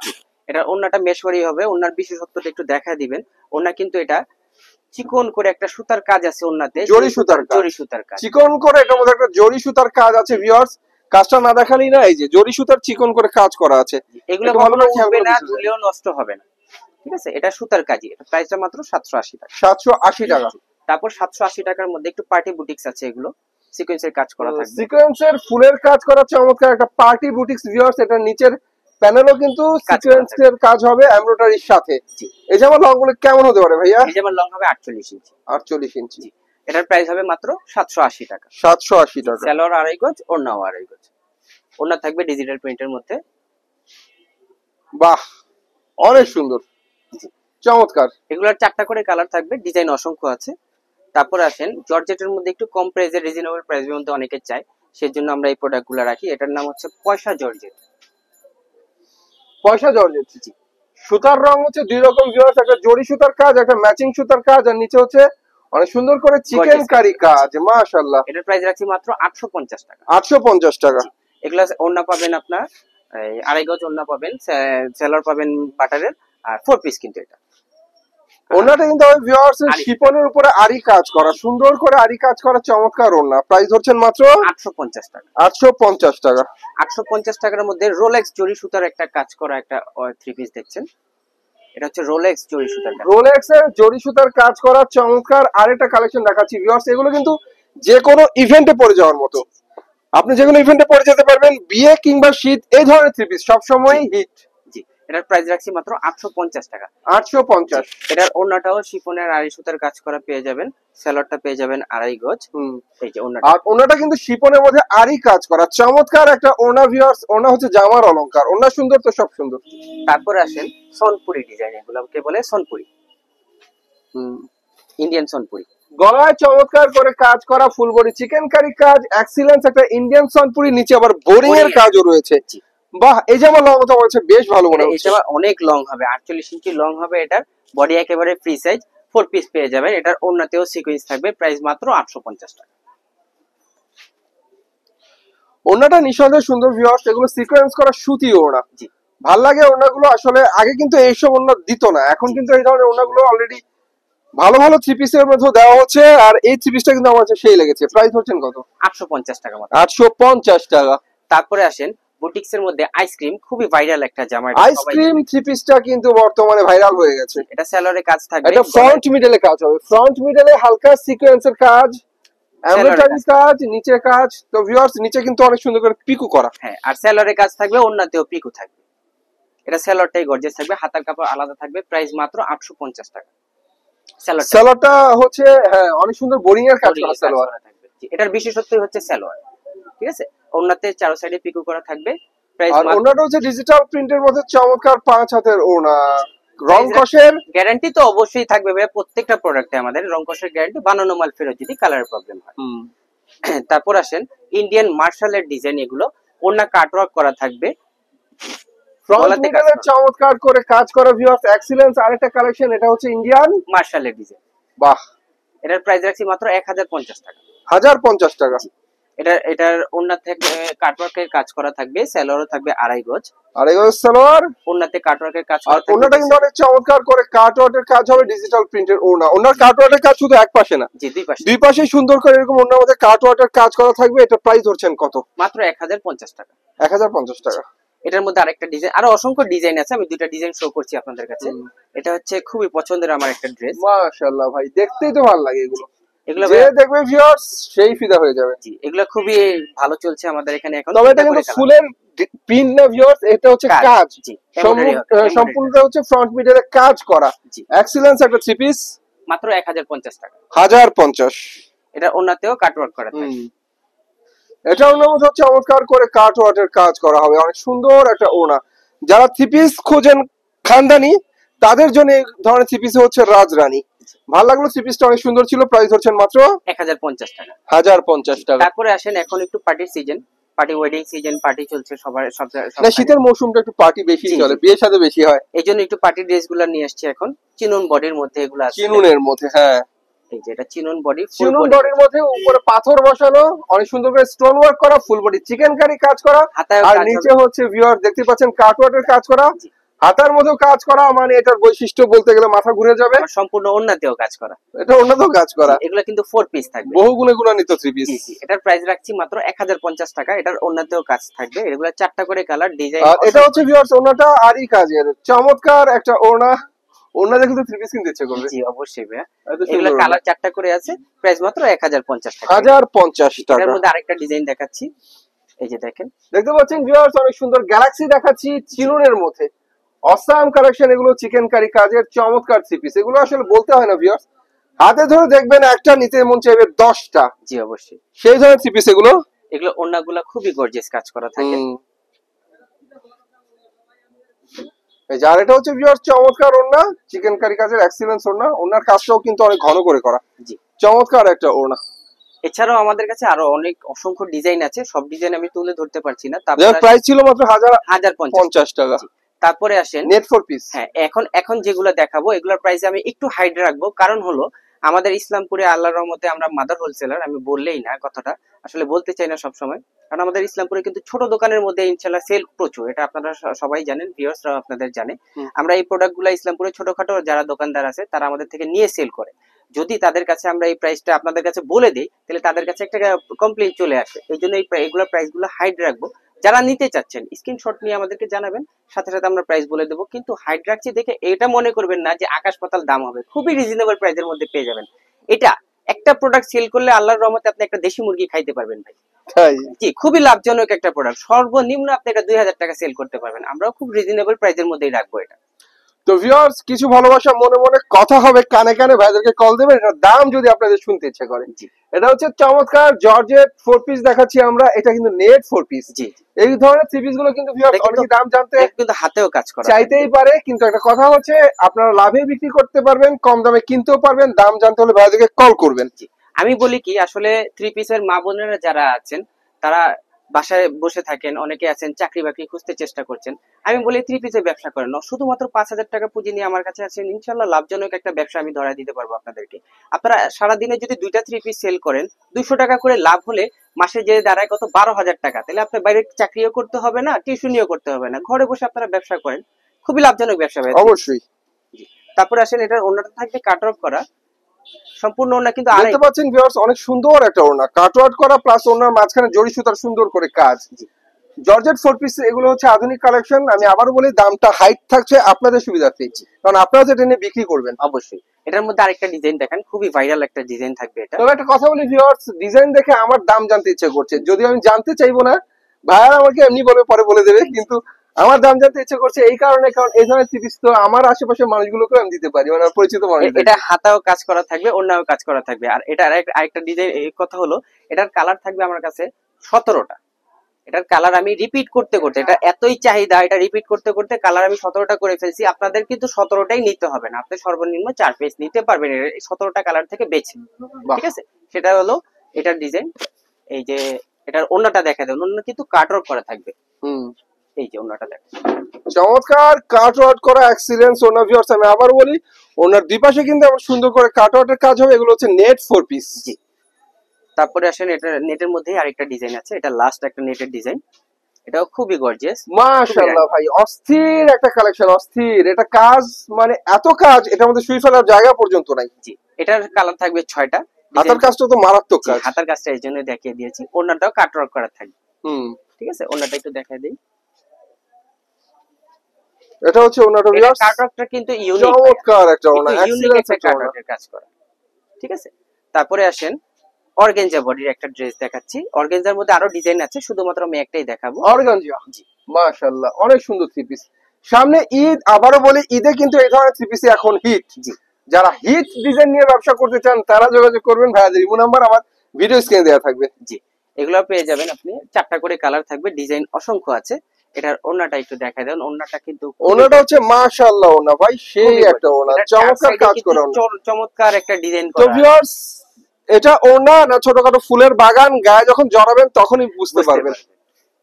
এটার ওড়নাটা মেশওয়ারি হবে। ওড়নার বিশেষত্বটা একটু দেখা দিবেন। ওড়না কিন্তু এটা চিকন করে একটা সুতার কাজ আছে ওড়নাতে, জরি সুতার কাজ, চিকন করে এটার মধ্যে একটা জরি সুতার কাজ আছে ভিউয়ার্স। কাজটা না দেখালেই না, এই যে জরি সুতার চিকন করে কাজ করা আছে। এগুলো কখনো উঠবে না, ধুলেও নষ্ট হবে না। ঠিক আছে, এটা সুতার কাজই। এটা প্রাইসটা মাত্র 780 টাকা। 780 টাকা। তারপর 780 টাকার মধ্যে একটু পার্টি বুটিক্স আছে, এগুলো সিকোয়েন্সের কাজ করা থাকবে। সিকোয়েন্সের ফুলের কাজ করা চমৎকার একটা পার্টি বুটিক্স ভিউয়ার্স। এটার নিচের প্যানেলও কিন্তু সিকোয়েন্সের কাজ হবে এমব্রয়ডারির সাথে। এই জামার লং গুলো কেমন হতে পারে ভাইয়া? এই জামার লং হবে 48 ইঞ্চি। 48 ইঞ্চি। এটার প্রাইস হবে মাত্র 780 টাকা। 780 টাকা। সেলোয়ার 2.5 গজ, ওড়নাও 2.5 গজ। ওড়না থাকবে ডিজিটাল প্রিন্টের মধ্যে। বাহ, অনেক সুন্দর, চমৎকার। এগুলোর 4টা করে কালার থাকবে, ডিজাইন অসংখ্য আছে। তারপর আসেন জর্জেটের মধ্যে একটু কম প্রাইসে, রিজনেবল প্রাইসের মধ্যে অনেকে চায়, সেজন্য আমরা এই প্রোডাক্টগুলো রাখি। এটার নাম হচ্ছে পয়সা জর্জেট। পয়সা জর্জেট। সুতার রং হচ্ছে দুই রকম ভিউয়ার্স, একটা জরি সুতার কাজ, একটা ম্যাচিং সুতার কাজ, আর নিচে হচ্ছে অনেক সুন্দর করে চিকেন কারি কাজ। মাশাআল্লাহ। এটার প্রাইস রাখছি মাত্র 850 টাকা। 850 টাকা। এগুলা ওড়না পাবেন আপনার 2.5 গজ ওড়না পাবেন, সেলর পাবেন বাটারের, আর 4 পিস কিন্তু এটা। ওনাটা কিন্তু ভিউয়ার্স শিপনের উপরে আরি কাজ করা, সুন্দর করে আরি কাজ করা, চমৎকার ওনা। প্রাইস হচ্ছেন মাত্র 850 টাকা। 850 টাকা। 850 টাকার মধ্যে রোলেক্স জরি সুতার একটা কাজ করা একটা থ্রি পিস দেখছেন। এটা হচ্ছে রোলেক্স জরি সুতার কাজ। রোলেক্স এর জরি সুতার কাজ করা চমৎকার আরেকটা কালেকশন দেখাচ্ছি ভিউয়ার্স। এগুলো কিন্তু যে কোনো ইভেন্টে পরে যাওয়ার মতো, আপনি যে কোনো ইভেন্টে পরে যেতে পারবেন। বিয়ে কিংবা শীত এই ধরনের থ্রি পিস সব সময় হিট। জি, এটার প্রাইস রাখছি মাত্র 850 টাকা। 850। এটার ওন্নাটাও শিফনের আড়াই সুতার কাজ করা পেয়ে যাবেন, সেলরটা পেয়ে যাবেন আড়াই গজ। এই যে ওন্নাটা, আর ওন্নাটা কিন্তু শিফনের মধ্যে আরি কাজ করা চমৎকার একটা ওন্না ভিউয়ার্স। ওন্না হচ্ছে জামার অলংকার, ওন্না সুন্দর তো সব সুন্দর। তারপরে আসেন সোনপুরি ডিজাইন, এগুলোকে বলে সোনপুরি, ইন্ডিয়ান সোনপুরি। গলায় চমৎকার করে কাজ করা ফুল বডি চিকেন কারি কাজ, এক্সিলেন্স একটা ইন্ডিয়ান সোনপুরি, নিচে আবার বোরিং এর কাজও রয়েছে। বাহ, এই জামা লংটা হচ্ছে বেশ ভালো মনে হচ্ছে। এই জামা অনেক লং হবে, 48 ইঞ্চি লং হবে। এটার বডি একেবারে ফ্রি সাইজ, 4 পিস পেয়ে যাবেন। এটার ওন্নাতেও সিকোয়েন্স থাকবে, প্রাইস মাত্র 850 টাকা। ওন্নাটা নিঃসন্দেহে সুন্দর ভিউয়ার্স, এগুলো সিকোয়েন্স করা সুতি ওড়না। জি, ভাল লাগে ওড়নাগুলো। আসলে আগে কিন্তু এইসব ওড়না দিত না, এখন কিন্তু এই ধরনের ওড়নাগুলো অলরেডি ভালো ভালো থ্রি পিসের মধ্যে দেওয়া হচ্ছে। আর এই থ্রি পিসটা কিন্তু আমার কাছে সেই লেগেছে। প্রাইস হচ্ছেন কত? 850 টাকা মাত্র। 850 টাকা। তারপরে আসেন বুটিক্স এর মধ্যে আইসক্রিম, খুবই ভাইরাল একটা জামা। আইসক্রিম থ্রি পিসটা কিন্তু বর্তমানে ভাইরাল হয়ে গেছে। এটা সেলরে কাজ থাকবে, এটা ফ্রন্ট মিডলে কাজ হবে, ফ্রন্ট মিডলে হালকা সিকোয়েন্সের কাজ, এমব্রয়ডারি কাজ, নিচে কাজ। তো ভিউয়ার্স নিচে কিন্তু অনেক সুন্দর করে পিকু করা। হ্যাঁ, আর সেলরে কাজ থাকবে, ওন্নাতেও পিকু থাকবে। এটা সেলরটাই গর্জিয়াস থাকবে, হাতার কাপড় আলাদা থাকবে। প্রাইস মাত্র 850 টাকা। সেলরটা হচ্ছে হ্যাঁ অনেক সুন্দর বোরিং এর কাজ করা সেলর থাকবে। এটার বিশেষত্বই হচ্ছে সেলর, ঠিক আছে। ওন্নাতে চারো সাইডে পিকু করা থাকবে। প্রাইস আর ওন্নাটা হচ্ছে ডিজিটাল প্রিন্টের মধ্যে চমৎকার 5 হাতের ওড়না। রং কষের গ্যারান্টি তো অবশ্যই থাকবে ভাই, প্রত্যেকটা প্রোডাক্টে আমাদের রং কষের গ্যারান্টি, বানানো মাল ফেরত যদি কালারের প্রবলেম হয়। তারপর আসেন ইন্ডিয়ান মার্শালের ডিজাইন, এগুলো ওন্না কাটওয়ার্ক করা থাকবে, ফ্রন্ট মিডলে চমৎকার করে কাজ করা ভিউয়ার্স। এক্সিলেন্স আরেকটা কালেকশন, এটা হচ্ছে ইন্ডিয়ান মার্শালের ডিজাইন। বাহ, এটার প্রাইস রাখছি মাত্র 1050 টাকা। 1050 টাকা। এটার ওন্না থেকে কাটওয়ার্কের কাজ করা থাকবে, সেলরও থাকবে আড়াই গজ। আড়াই গজ সেলর, ওন্নাতে কাটওয়ার্কের কাজ আর করা থাকবে। ওন্নাটা কিন্তু অনেক চমৎকার করে কাটওয়ার্কের কাজ হবে, ডিজিটাল প্রিন্টের ওন্না। ওন্নার কাটওয়ার্কের কাজ শুধু এক পাশে না, জি দুই পাশে সুন্দর করে এরকম ওন্নার মধ্যে কাটওয়ার্কের কাজ করা থাকবে। এটা প্রাইস ধরছেন কত? মাত্র 1050 টাকা। 1050 টাকা। এটার মধ্যে আরেকটা ডিজাইন, আরো অসংখ্য ডিজাইন আছে, আমি দুইটা ডিজাইন শো করছি আপনাদের কাছে। এটা হচ্ছে খুবই পছন্দের আমার একটা ড্রেস। মাশাআল্লাহ ভাই, দেখতেই তো ভালো লাগে এগুলো। এগুলো যে দেখবে ভিউয়ার্স সেই ফিদা হয়ে যাবে। জি, এগুলো খুবই ভালো চলছে আমাদের এখানে এখন। তবে এটা কিন্তু ফুলের প্রিন্ট না ভিউয়ার্স, এটা হচ্ছে কাজ। জি, সম্পূর্ণটা হচ্ছে ফ্রন্ট মিডলে কাজ করা। জি, এক্সিলেন্স একটা থ্রি পিস, মাত্র 1050 টাকা। 1050। এটা ওন্নাতেও কাটওয়ার্ক করা থাকবে। এটা ওনার মধ্যে চমৎকার করে কাটওয়ার্কের কাজ করা হবে, অনেক সুন্দর একটা ওনা। যারা থ্রি পিস খোঁজেন খানদানি, তাদের জন্য এই ধরনের থ্রি পিস হচ্ছে রাজরানী। ভালো লাগলো, থ্রি পিসটা অনেক সুন্দর ছিল। প্রাইস হচ্ছে মাত্র 1050 টাকা। 1050 টাকা। তারপরে আসেন এখন একটু পার্টির season, party wedding season, party চলছে সবার সব। না, শীতের মৌসুমটা একটু পার্টি বেশি চলে, বিয়ের সাথে বেশি হয়। এইজন্য একটু পার্টি ড্রেসগুলো নিয়ে আসছি এখন। চিনুন বডির মধ্যে এগুলো আছে, চিনুনের মধ্যে। হ্যাঁ, এই যে এটা চিনুন বডি, চিনুন বডির মধ্যে উপরে পাথর বসানো, অনেক সুন্দর করে স্টোন ওয়ার্ক করা, ফুল বডি চিকেন কারি কাজ করা, আর নিচে হচ্ছে ভিউয়ার দেখতে পাচ্ছেন কাটওয়ার্কের কাজ করা। হাতার মধ্যেও কাজ করা, মানে এটার বৈশিষ্ট্য বলতে গেলে মাথা ঘুরে যাবে। সম্পূর্ণ ওন্নাতেও কাজ করা, এটা ওন্নাতেও কাজ করা। এগুলো কিন্তু 4 পিস থাকবে, বহু গুণে গুণান্বিত থ্রি পিস। এটার প্রাইস রাখছি মাত্র 1050 টাকা। এটার ওন্নাতেও কাজ থাকবে, এগুলো 4টা করে কালার ডিজাইন। আর এটা হচ্ছে ভিউয়ার্স ওন্নাটা আরই কাজের, চমৎকার একটা ওন্না। ওন্না দেখে তো থ্রি পিস কিনতে ইচ্ছে করবে। জি অবশ্যই ভাই, এগুলো কালার 4টা করে আছে। প্রাইস মাত্র 1050 টাকা। 1050 টাকা। এর মধ্যে আরেকটা ডিজাইন দেখাচ্ছি, এই যে দেখেন, দেখতে পাচ্ছেন ভিউয়ার্স অনেক সুন্দর গ্যালাক্সি দেখাচ্ছি চিনুনের মধ্যে। অসাম কালেকশন, এগুলো চিকেন কারি কাজের চমৎকার থ্রি পিস। এগুলো আসলে বলতে হয় না ভিউয়ার্স, হাতে ধরে দেখবেন একটা নিতে মন চাইবে 10টা। জি অবশ্যই, সেই ধরনের থ্রি পিস এগুলো। এগুলো ওন্নাগুলো খুবই গর্জিয়াস কাজ করা থাকে। এই যার এটা হচ্ছে ভিউয়ার্স চমৎকার ওন্না, চিকেন কারি কাজের এক্সিলেন্স ওন্না। ওন্নার কাজটাও কিন্তু অনেক ঘন করে করা। জি, চমৎকার একটা ওন্না। এছাড়াও আমাদের কাছে আরো অনেক অসংখ্য ডিজাইন আছে, সব ডিজাইন আমি তুলে ধরতে পারছি না। তারপর প্রাইস ছিল মাত্র 1050 টাকা। তারপরে আসেন নেট 4 পিস। হ্যাঁ, এখন যেগুলো দেখাবো এগুলোর প্রাইস আমি একটু হাইড রাখবো, কারণ হলো আমাদের ইসলামপুরে আল্লাহর রহমতে আমরা মাদার হোলসেলার, আমি বললেই না কথাটা, আসলে বলতে চাই না সবসময়, কারণ আমাদের ইসলামপুরে কিন্তু ছোট দোকানের মধ্যে ইনশাল্লাহ সেল প্রচুর, এটা আপনারা সবাই জানেন, ভিউয়ার্সরা আপনাদের জানে। আমরা এই প্রোডাক্টগুলো ইসলামপুরে ছোটখাটো যারা দোকানদার আছে তারা আমাদের থেকে নিয়ে সেল করে। যদি তাদের কাছে আমরা এই প্রাইসটা আপনাদের কাছে বলে দিই, তাহলে তাদের কাছে একটা কমপ্লেইন চলে আসে। এই জন্য এইগুলোর প্রাইসগুলো হাইড রাখবো। যারা নিতে চাচ্ছেন স্ক্রিনশট নিয়ে আমাদেরকে জানাবেন, সাথে সাথে আমরা প্রাইস বলে দেবো। কিন্তু হাইড রাখছি দেখে এটা মনে করবেন না যে আকাশ পাতাল দাম হবে, খুবই রিজনেবল প্রাইসের মধ্যে পেয়ে যাবেন। এটা একটা প্রোডাক্ট সেল করলে আল্লাহর রহমতে আপনি একটা দেশি মুরগি খাইতে পারবেন ভাই। জি, খুবই লাভজনক একটা প্রোডাক্ট। সর্বনিম্ন আপনি এটা 2000 টাকা সেল করতে পারবেন। আমরাও খুব রিজনেবল প্রাইসের মধ্যেই রাখবো এটা। তো ভিউয়ার্স, কিছু ভালোবাসা মনে মনে কথা হবে, কানে কানে ভাইদেরকে কল দেবেন, এটার দাম যদি আপনাদের শুনতে ইচ্ছে করে। এটা হচ্ছে চমৎকার জর্জেট 4 পিস দেখাচ্ছি আমরা, এটা কিন্তু নেট 4 পিস। জি, এই ধরনের 3 পিস গুলো কিন্তু ভিউয়ার্স অনেকে দাম জানতে কিন্তু হাতেও কাজ করা চাইতেই পারে, কিন্তু একটা কথা হচ্ছে আপনারা লাভে বিক্রি করতে পারবেন, কম দামে কিনতেও পারবেন। দাম জানতে হলে ভাইদেরকে কল করবেন। আমি বলি কি, আসলে 3 পিসের মা বোনেরা যারা আছেন তারা বাসায় বসে থাকেন, অনেকে আছেন চাকরি বাকরি খুঁজতে চেষ্টা করছেন, আমি বলি 3 পিসের ব্যবসা করেন। শুধুমাত্র 5000 টাকা পুঁজি নিয়ে আমার কাছে আছেন, ইনশাল্লাহ লাভজনক একটা ব্যবসা আমি ধরা দিতে পারবো আপনাদেরকে। আপনারা সারাদিনে যদি 2টা 3 পিস সেল করেন, 200 টাকা করে লাভ হলে মাসে যে দাঁড়ায় কত 12,000 টাকা। তাহলে আপনার বাইরে চাকরিও করতে হবে না, টিউশনিও করতে হবে না, ঘরে বসে আপনারা ব্যবসা করেন, খুবই লাভজনক ব্যবসা ভাই। অবশ্যই। তারপরে আসেন এটার ওড়নাটা থাকবে কাট অফ করা, সম্পূর্ণ ওড়না কিন্তু দেখতে পাচ্ছেন ভিউয়ার্স, অনেক সুন্দর একটা ওড়না, কাটওয়ার্ক করা, প্লাস ওড়নার মাঝখানে জড়ি সুতার সুন্দর করে কাজ। জর্জেট 4 পিস এগুলো হচ্ছে আধুনিক কালেকশন। আমি আবার বলি, দামটা হাইট থাকছে আপনাদের সুবিধার্থে, কারণ আপনারা যেটা নিয়ে বিক্রি করবেন। অবশ্যই এটার মধ্যে আরেকটা ডিজাইন দেখেন, খুবই ভাইরাল একটা ডিজাইন থাকবে এটা। তবে একটা কথা বলি ভিউয়ার্স, ডিজাইন দেখে আমার দাম জানতে ইচ্ছে করছে, যদিও আমি জানতে চাইবো না, ভাইয়ারা আমাকে এমনি বলবে, পরে বলে দেবে, কিন্তু আমার দাম জানতে ইচ্ছে করছে এই কারণে, কারণ এই ধরনের 3 পিস তো আমার আশেপাশের মানুষগুলোকে আমি দিতে পারি, মানে পরিচিত মানুষ। এটা হাতাও কাজ করা থাকবে, অন্যও কাজ করা থাকবে। আর এটা আরেকটা ডিজাইন, এই কথা হলো এটার কালার থাকবে আমার কাছে 17টা। এটার কালার আমি রিপিট করতে করতে, এটা এতই চাহিদা, এটা রিপিট করতে করতে কালার আমি 17টা করে ফেলছি। আপনাদের কিন্তু 17টাই নিতে হবে না, আপনি সর্বনিম্ন 4 পিস নিতে পারবেন 17টা কালার থেকে বেছে, ঠিক আছে? সেটা হলো এটার ডিজাইন। এই যে এটার ওন্নাটা দেখা দেন, ওন্না কিন্তু কাটওয়ার্ক করা থাকবে। এই যে ওন্নাটা দেখেন, চমৎকার কাটওয়ার্ক করা এক্সিলেন্স ওন্না। ভিউয়ার্স, আমি আবার বলি, ওন্নার দুই পাশে কিন্তু আমার সুন্দর করে কাটওয়ার্কের কাজ হবে। এগুলো হচ্ছে নেট 4 পিস। জি। তারপরে আসেন এটা নেটের মধ্যেই আরেকটা ডিজাইন আছে, এটা লাস্ট একটা নেটের ডিজাইন, এটাও খুবই গর্জিয়াস। মাশাআল্লাহ ভাই, অস্থির একটা কালেকশন, অস্থির। এটা কাজ মানে এত কাজ, এটার মধ্যে শুই ফেলার জায়গা পর্যন্ত নাই। জি, এটার কালার থাকবে 6টা। হাতার কাজটা তো মারাত্মক কাজ। হাতার কাজটা এই জন্য দেখিয়ে দিয়েছি। ওন্নাটাও কাটওয়ার্ক করা থাকবে। ঠিক আছে, ওন্নাটা একটু দেখাই দেই। এটা হচ্ছে ওন্নাটা ভিউয়ার্স, কাটওয়ার্কটা কিন্তু ইউনিক, চমৎকার একটা ওন্না, ইউনিক একটা কাটওয়ার্কের কাজ করা। ঠিক আছে, তারপরে আসেন অর্গানজা বডির একটা ড্রেস দেখাচ্ছি। অর্গানজার মধ্যে আরো ডিজাইন আছে, শুধুমাত্র আমি একটাই দেখাবো। অর্গানজা, জি মাশাআল্লাহ, অনেক সুন্দর 3 পিস। সামনে ঈদ, আবারও বলি ঈদে কিন্তু এই ধরনের 3 পিস এখন হিট। জি, যারা হিট ডিজাইন নিয়ে ব্যবসা করতে চান তারা যোগাযোগ করবেন, ভাইয়াদের ইমো নাম্বার আমার ভিডিও স্ক্রিনে দেওয়া থাকবে। জি, এগুলো পেয়ে যাবেন আপনি। 4টা করে কালার থাকবে, ডিজাইন অসংখ্য আছে। এটার ওন্নাটা একটু দেখাই দেন। ওন্নাটা কিন্তু, ওন্নাটা হচ্ছে মাশাআল্লাহ ওন্না ভাই, সেই একটা ওন্না, চমৎকার কাজ করা ওন্না, চমৎকার একটা ডিজাইন করা। তো ভিউয়ার্স, এটা ওন্না না ছোটখাটো ফুলের বাগান, গায়ে যখন জড়াবেন তখনই বুঝতে পারবেন।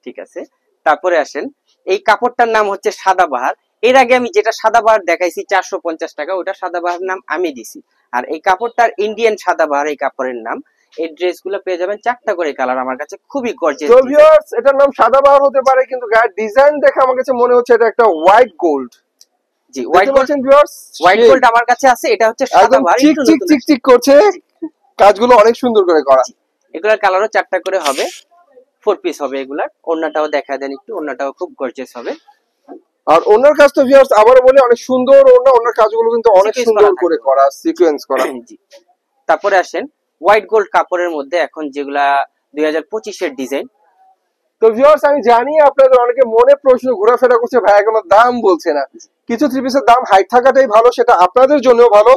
ঠিক আছে, তারপরে আসেন এই কাপড়টার নাম হচ্ছে সাদাবাহার। এর আগে আমি যেটা সাদাবাহার দেখাইছি 450 টাকা, ওটা সাদাবাহার নাম আমি দিছি। আর এই কাপড়টার ইন্ডিয়ান সাদাবাহার এই কাপড়ের নাম। এই ড্রেসগুলো পেয়ে যাবেন 4টা করে কালার, আমার কাছে খুবই গর্জিয়াস। তো ভিউয়ার্স, এটার নাম সাদাবাহার হতে পারে, কিন্তু গায়ের ডিজাইন দেখে আমার কাছে মনে হচ্ছে এটা একটা হোয়াইট গোল্ড। জি, white gold viewers, white gold আমার কাছে আছে। এটা হচ্ছে সাদাবাহার, চিক চিক চিক চিক করছে, কাজগুলো অনেক সুন্দর করে করা। এগুলার কালারও 4টা করে হবে, 4 পিস হবে এগুলার। ওন্নাটাও দেখা দেন একটু, ওন্নাটাও খুব গর্জিয়াস হবে। আর ওনার কাজ তো ভিউয়ার্স আবারো বলি অনেক সুন্দর ওন্না, ওনার কাজগুলো কিন্তু অনেক সুন্দর করে করা, সিকোয়েন্স করা। জি, তারপরে আসেন হোয়াইট গোল্ড কাপড়ের মধ্যে এখন যেগুলা 2025 এর ডিজাইন। তো ভিউয়ার্স, আমি জানি আপনাদের অনেকে মনে প্রশ্ন ঘোরাফেরা করছে, ভাই কোনো দাম বলছে না। কিছু 3 পিসের দাম হাইট থাকাটাই ভালো, সেটা আপনাদের জন্যও ভালো।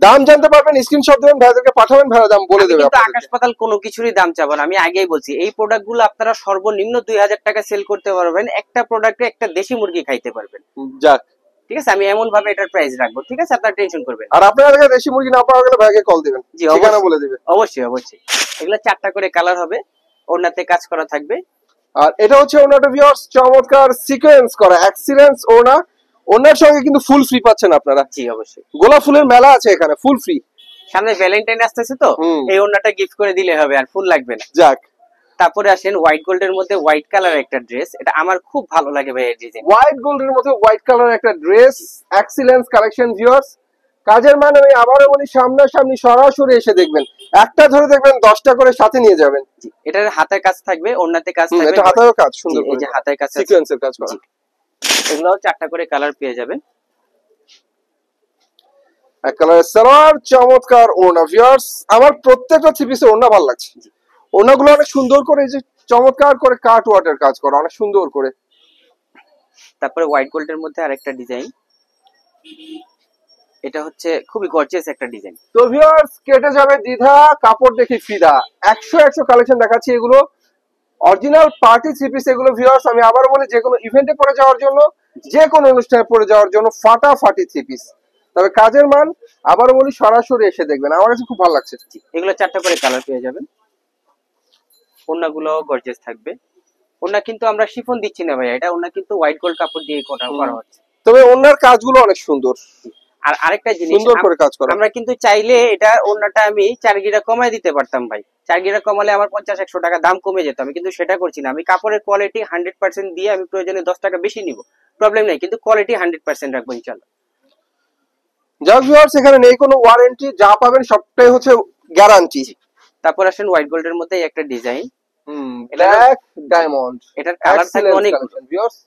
দাম জানতে পারবেন, স্ক্রিনশট দেবেন, ভাইদেরকে পাঠাবেন, ভাইরা দাম বলে দেবে। কিন্তু আকাশ পাতাল কোনো কিছুরই দাম চাবো না, আমি আগেই বলছি। এই প্রোডাক্টগুলো আপনারা সর্বনিম্ন 2000 টাকা সেল করতে পারবেন, একটা প্রোডাক্টে একটা দেশি মুরগি খাইতে পারবেন। যাক, ঠিক আছে, আমি এমন ভাবে এটার প্রাইস রাখবো। ঠিক আছে, আপনারা টেনশন করবেন। আর আপনারা কাছে দেশি মুরগি না পাওয়া গেলে ভাইকে কল দিবেন, জি ঠিকানা বলে দিবেন। অবশ্যই অবশ্যই। এগুলা 4টা করে কালার হবে, ওড়নাতে কাজ করা থাকবে। আর এটা হচ্ছে ওনাটা ভিউয়ার্স, চমৎকার সিকোয়েন্স করা এক্সিলেন্স ওনা। ওনার সঙ্গে কিন্তু ফুল ফ্রি পাচ্ছেন আপনারা। জি অবশ্যই, গোলাপ ফুলের মেলা আছে এখানে, ফুল ফ্রি। সামনে ভ্যালেন্টাইন আসতেছে তো, এই ওড়নাটা গিফট করে দিলে হবে, আর ফুল লাগবে না। যাক, তারপরে আসেন হোয়াইট গোল্ডের মধ্যে হোয়াইট কালার একটা ড্রেস, এটা আমার খুব ভালো লাগে ভাই এই ডিজাইন। হোয়াইট গোল্ডের মধ্যে হোয়াইট কালার একটা ড্রেস, এক্সিলেন্স কালেকশন ভিউয়ার্স। কাজের মানে আমি আবারও বলি, সামনাসামনি সরাসরি এসে দেখবেন, একটা ধরে দেখবেন 10টা করে সাথে নিয়ে যাবেন। এটার হাতের কাজ থাকবে, ওড়নাতে কাজ থাকবে, এটা হাতেও কাজ সুন্দর, এই যে হাতের কাজ সিকোয়েন্সের কাজ করা। এগুলোও 4টা করে কালার পেয়ে যাবেন। এক কালারের সালোয়ার, চমৎকার ওড়না ভিউয়ার্স। আমার প্রত্যেকটা থ্রি পিসের ওড়না ভালো লাগছে, ওড়নাগুলো অনেক সুন্দর করে, এই যে চমৎকার করে কাট ওয়ার্কের কাজ করা, অনেক সুন্দর করে। তারপরে হোয়াইট গোল্ডের মধ্যে আরেকটা ডিজাইন, এটা হচ্ছে খুবই গর্জিয়াস একটা ডিজাইন। তো ভিউয়ার্স, কেটে যাবে দ্বিধা, কাপড় দেখি ফিদা। 100 কালেকশন দেখাচ্ছি, এগুলো অরিজিনাল পার্টি থ্রি পিস। এগুলো ভিউয়ার্স আমি আবার বলি, যে কোনো ইভেন্টে পরে যাওয়ার জন্য, যে কোনো অনুষ্ঠানে পরে যাওয়ার জন্য ফাটাফাটি থ্রি পিস। তবে কাজের মান আবার বলি, সরাসরি এসে দেখবেন, আমার কাছে খুব ভালো লাগছে। এগুলো 4টা করে কালার পেয়ে যাবেন। ওড়নাগুলো গর্জিয়াস থাকবে। ওড়না কিন্তু আমরা শিফন দিচ্ছি না ভাই, এটা ওড়না কিন্তু হোয়াইট গোল্ড কাপড় দিয়ে করা হচ্ছে। তবে ওড়নার কাজগুলো অনেক সুন্দর। আর আরেকটা জিনিস, সুন্দর করে কাজ করা। আমরা কিন্তু চাইলে এটা ওড়নাটা আমি 4 গিরা কমায় দিতে পারতাম ভাই। 4 গিরা কমালে আমার 50-100 টাকা দাম কমে যেত, আমি কিন্তু সেটা করছি না। আমি কাপড়ের কোয়ালিটি 100% দিয়ে আমি প্রয়োজনে 10 টাকা বেশি নিব, প্রবলেম নেই, কিন্তু কোয়ালিটি 100% রাখবো ইনশাআল্লাহ। যাক ভিউয়ার্স, এখানে নেই কোনো ওয়ারেন্টি, যা পাবেন সবটাই হচ্ছে গ্যারান্টি। তারপর আসেন হোয়াইট গোল্ডের মধ্যে একটা ডিজাইন, ব্ল্যাক ডায়মন্ড। এটার কালার থাকবে অনেক ভিউয়ার্স,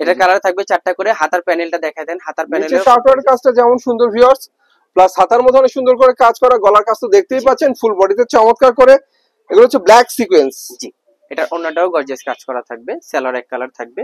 এটার কালার থাকবে 4টা করে। হাতার প্যানেলটা দেখা দেন, হাতার প্যানেলের কাটওয়ার্ক কাজটা যেমন সুন্দর ভিউয়ার্স, প্লাস হাতার মধ্যে অনেক সুন্দর করে কাজ করা, গলার কাজ তো দেখতেই পাচ্ছেন, ফুল বডিতে চমৎকার করে। এগুলো হচ্ছে ব্ল্যাক সিকোয়েন্স। জি, এটার ওড়নাটাও গর্জিয়াস কাজ করা থাকবে, সালোয়ার এক কালার থাকবে।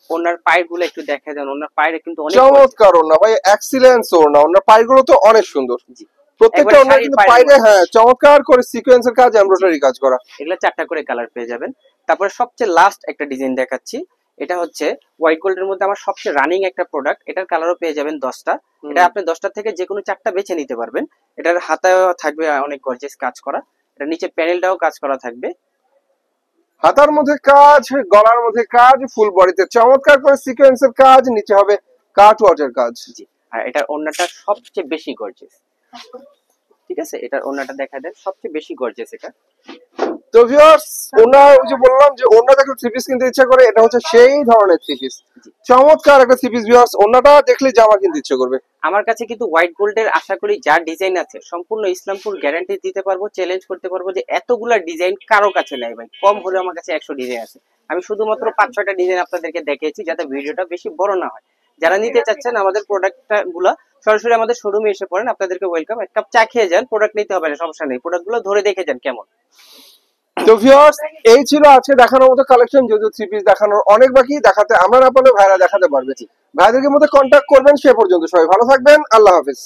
ওড়নার পায়েগুলো একটু দেখা দেন, ওড়নার পায়ে কিন্তু অনেক চমৎকার ওড়না ভাই, এক্সিলেন্স ওড়না। ওড়নার পায়েগুলো তো অনেক সুন্দর। জি, প্রত্যেকটা ওড়না কিন্তু পায়ে হ্যাঁ চমৎকার করে সিকোয়েন্সের কাজ, এমব্রয়ডারি কাজ করা। এগুলা 4টা করে কালার পেয়ে যাবেন। তারপরে সবচেয়ে লাস্ট একটা ডিজাইন দেখাচ্ছি, এটা হচ্ছে হোয়াইট গোল্ডের মধ্যে আমার সবচেয়ে রানিং একটা প্রোডাক্ট। এটার কালারও পেয়ে যাবেন 10টা। এটা আপনি 10টা থেকে যে কোনো 4টা বেছে নিতে পারবেন। এটার হাতায়ও থাকবে অনেক গর্জিয়াস কাজ করা, এটা নিচে প্যানেলটাও কাজ করা থাকবে। হাতার মধ্যে কাজ, গলার মধ্যে কাজ, ফুল বডিতে চমৎকার করে সিকোয়েন্সের কাজ, নিচে হবে কাট ওয়ার্কের কাজ। জি, আর এটার ওড়নাটা সবচেয়ে বেশি গর্জিয়াস। ঠিক আছে, এটার ওড়নাটা দেখা দেন, সবচেয়ে বেশি গর্জিয়াস এটা। তো ভিউয়ার্স, ওনা ওই যে বললাম যে ওনা দেখলে থ্রি পিস কিনতে ইচ্ছা করে, এটা হচ্ছে সেই ধরনের থ্রি পিস। চমৎকার একটা থ্রি পিস ভিউয়ার্স, ওনাটা দেখলে জামা কিনতে ইচ্ছে করবে। আমার কাছে কিন্তু হোয়াইট গোল্ডের আশা করি যা ডিজাইন আছে সম্পূর্ণ ইসলামপুর গ্যারান্টি দিতে পারবো, চ্যালেঞ্জ করতে পারবো যে এতগুলা ডিজাইন কারো কাছে নাই ভাই। কম হলে আমার কাছে 100 ডিজাইন আছে, আমি শুধুমাত্র 5-6টা ডিজাইন আপনাদেরকে দেখিয়েছি যাতে ভিডিওটা বেশি বড় না হয়। যারা নিতে চাচ্ছেন আমাদের প্রোডাক্টটা গুলা, সরাসরি আমাদের শোরুমে এসে পড়েন, আপনাদেরকে ওয়েলকাম। এক কাপ চা খেয়ে যান, প্রোডাক্ট নিতে হবে না, সমস্যা নেই, প্রোডাক্টগুলো ধরে দেখে যান কেমন। তো ভিউয়ার্স, এই ছিল আজকে দেখানোর মতো কালেকশন। যদিও থ্রি পিস দেখানোর অনেক বাকি, দেখাতে আমরা না পারলে ভাইরা দেখাতে পারবে। ভাইদেরকে মধ্যে কন্ট্যাক্ট করবেন। সে পর্যন্ত সবাই ভালো থাকবেন, আল্লাহ হাফেজ।